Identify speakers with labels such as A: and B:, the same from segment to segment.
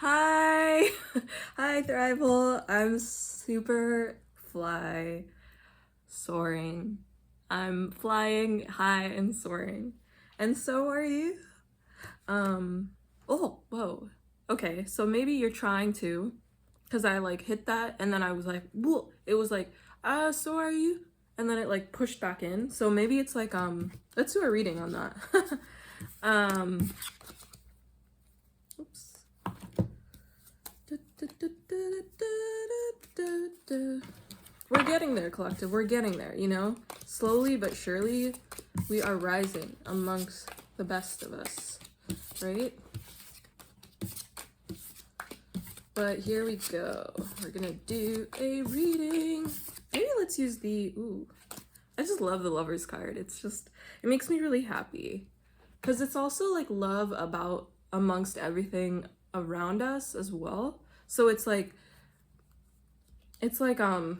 A: Hi! Hi, Thrival. I'm super fly soaring. I'm flying high and soaring. And so are you. Um, oh, whoa. Okay, so maybe you're trying to, because I like hit that and then I was like, whoa. It was like, so are you? And then it like pushed back in. So maybe it's like, let's do a reading on that. um, oops. We're getting there, collective. We're getting there, you know? Slowly but surely, we are rising amongst the best of us, right? But here we go. We're gonna do a reading. Maybe let's use the, ooh. I just love the Lover's card. It's just, it makes me really happy. Because it's also like love about amongst everything around us as well. So it's like, it's like, yeah.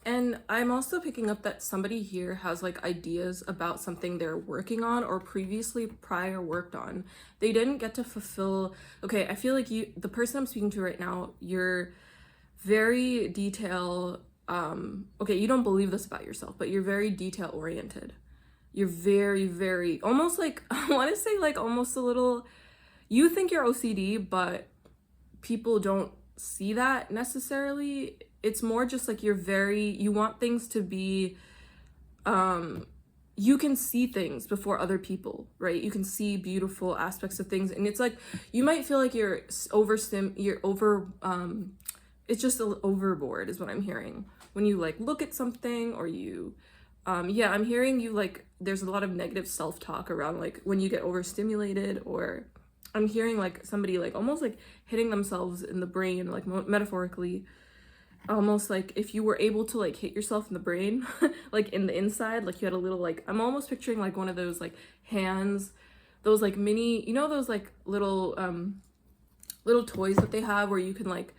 A: And I'm also picking up that somebody here has like ideas about something they're working on or previously prior worked on. They didn't get to fulfill. Okay, I feel like the person I'm speaking to right now, you're very detail. Okay, you don't believe this about yourself, but you're very detail oriented. You're very, very almost like I want to say like almost a little. You think you're OCD, but people don't see that necessarily. It's more just like you want things to be you can see things before other people, right? You can see beautiful aspects of things, and it's like you might feel like you're over it's just overboard is what I'm hearing when you like look at something or you yeah, I'm hearing you like there's a lot of negative self-talk around like when you get overstimulated, or I'm hearing like somebody like almost like hitting themselves in the brain, like metaphorically, almost like if you were able to like hit yourself in the brain, like in the inside, like you had a little like I'm almost picturing like one of those like hands, those like mini, you know, those like little toys that they have where you can like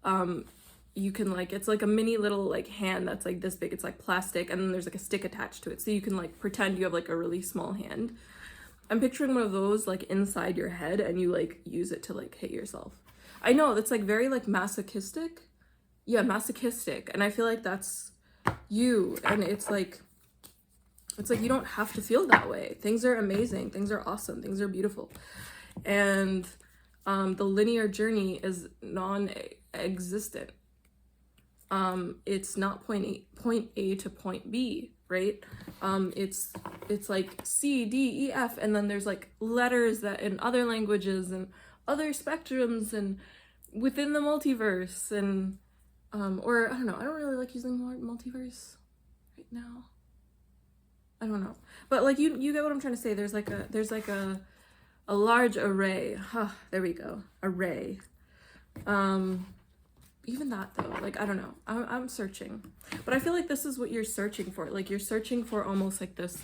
A: it's like a mini little like hand that's like this big. It's like plastic and then there's like a stick attached to it, so you can like pretend you have like a really small hand. I'm picturing one of those like inside your head and you like use it to like hit yourself. I know that's like very like masochistic. Yeah, masochistic. And I feel like that's you. And it's like you don't have to feel that way. Things are amazing. Things are awesome. Things are beautiful. And the linear journey is non-existent. It's not point A to point B, right? It's like C, D, E, F, and then there's like letters that in other languages and other spectrums and within the multiverse and or I don't know, I don't really like using multiverse right now. I don't know. But like you get what I'm trying to say. There's like a large array. Huh, there we go. Array. Um Even that though, like I don't know. I'm searching. But I feel like this is what you're searching for. Like you're searching for almost like this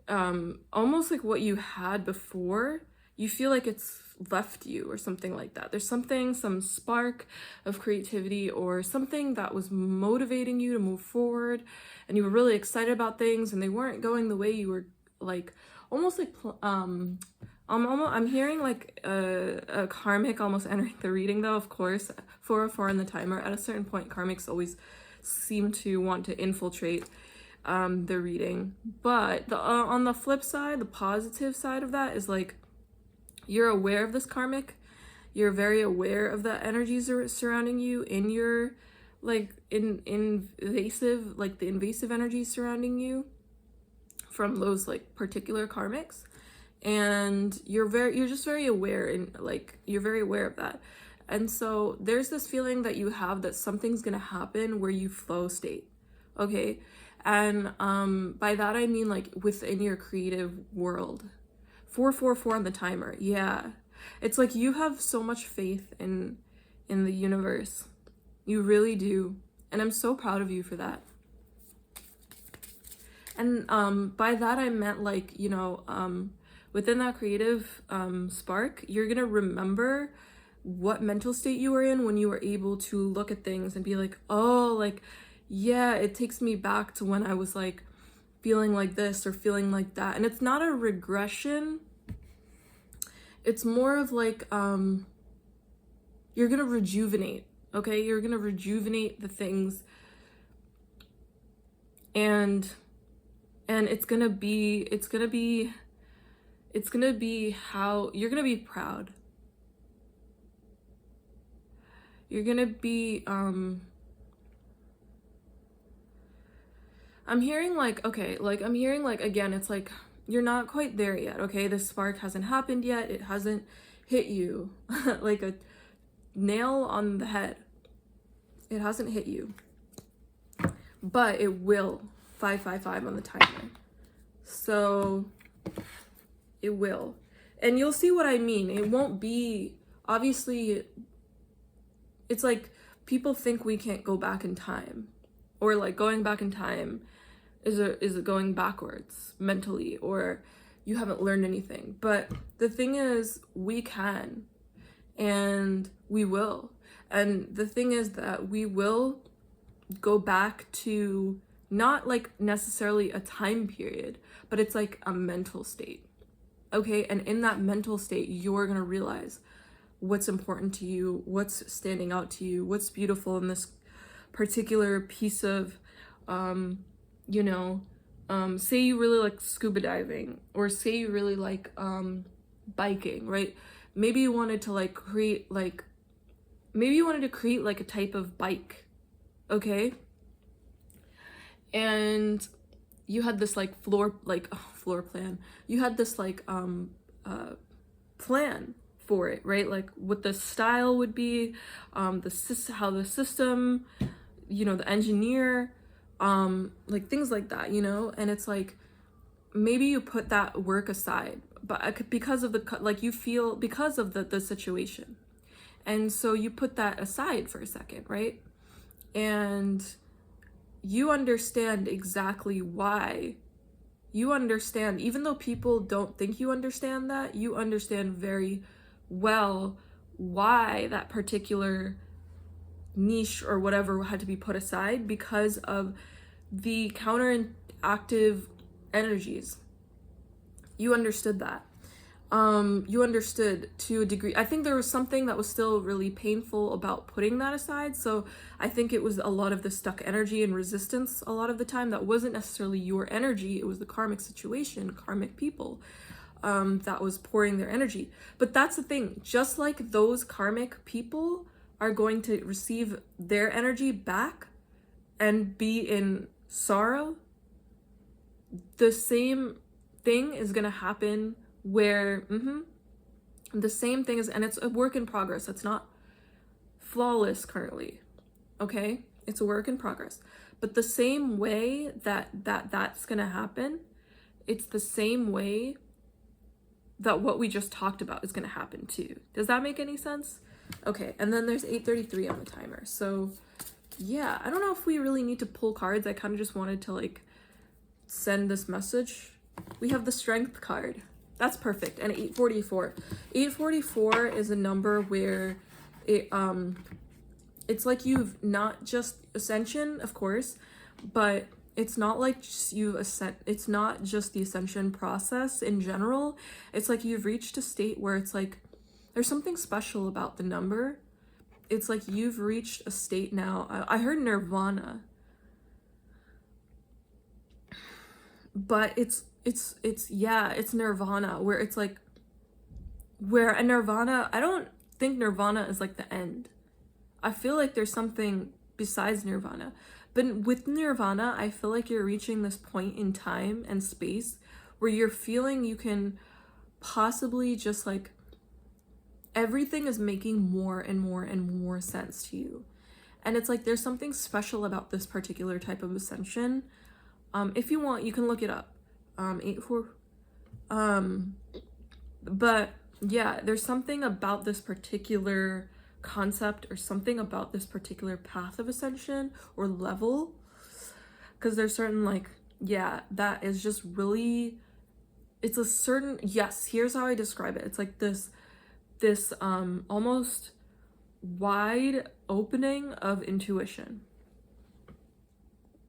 A: almost like what you had before. You feel like it's left you or something like that. There's something, some spark of creativity or something that was motivating you to move forward, and you were really excited about things and they weren't going the way you were like almost like I'm hearing like a karmic almost entering the reading though, of course. 404 in the timer. At a certain point, karmics always seem to want to infiltrate the reading. But on the flip side, the positive side of that is like you're aware of this karmic. You're very aware of the energies surrounding you in your like in invasive, like the invasive energies surrounding you from those like particular karmics, and you're just very aware, and like you're very aware of that. And so there's this feeling that you have that something's gonna happen where you flow state, okay? And by that I mean like within your creative world. 444 on the timer. Yeah, it's like you have so much faith in the universe. You really do, and I'm so proud of you for that. And by that I meant like, you know, within that creative spark, you're gonna remember what mental state you were in when you were able to look at things and be like, oh, like, yeah, it takes me back to when I was like feeling like this or feeling like that. And it's not a regression. It's more of like, you're gonna rejuvenate, okay? You're gonna rejuvenate the things, and it's gonna be how you're gonna be proud. You're gonna be, I'm hearing like, okay, like I'm hearing like, again, it's like, you're not quite there yet, okay? This spark hasn't happened yet. It hasn't hit you like a nail on the head. It hasn't hit you, but it will. 555 on the timer. So it will. And you'll see what I mean. It won't be, obviously, it's like people think we can't go back in time, or like going back in time is going backwards mentally, or you haven't learned anything. But the thing is, we can, and we will. And the thing is that we will go back to not like necessarily a time period, but it's like a mental state. Okay, and in that mental state, you're gonna realize what's important to you, what's standing out to you, what's beautiful in this particular piece of, say you really like scuba diving, or say you really like biking, right? Maybe you wanted to create like a type of bike, okay? And you had this like floor plan. You had this plan for it, right? Like what the style would be, how the system, the engineer, like things like that, and it's like, maybe you put that work aside, but because of the situation. And so you put that aside for a second, right? And you understand exactly why. You understand, even though people don't think you understand that, you understand very well why that particular niche or whatever had to be put aside, because of the counteractive energies. You understood that. You understood to a degree. I think there was something that was still really painful about putting that aside. So I think it was a lot of the stuck energy and resistance a lot of the time that wasn't necessarily your energy. It was the karmic situation, karmic people that was pouring their energy. But that's the thing. Just like those karmic people are going to receive their energy back and be in sorrow, the same thing is going to happen where the same thing is, and it's a work in progress. It's not flawless currently, okay? It's a work in progress. But the same way that's gonna happen, it's the same way that what we just talked about is gonna happen too. Does that make any sense? Okay, and then there's 8:33 on the timer. So yeah, I don't know if we really need to pull cards. I kind of just wanted to like send this message. We have the Strength card. That's perfect. And 844. 844 is a number where it's like you've not just ascension, of course, but it's not like it's not just the ascension process in general. It's like you've reached a state where it's like there's something special about the number. It's like you've reached a state now. I heard nirvana, but it's nirvana, where it's like, where a nirvana, I don't think nirvana is like the end. I feel like there's something besides nirvana. But with nirvana, I feel like you're reaching this point in time and space where you're feeling you can possibly just like, everything is making more and more and more sense to you. And it's like there's something special about this particular type of ascension. If you want, you can look it up. 84. But yeah, there's something about this particular concept, or something about this particular path of ascension or level, because there's certain that is just really, it's a certain, yes, here's how I describe it. It's like this almost wide opening of intuition.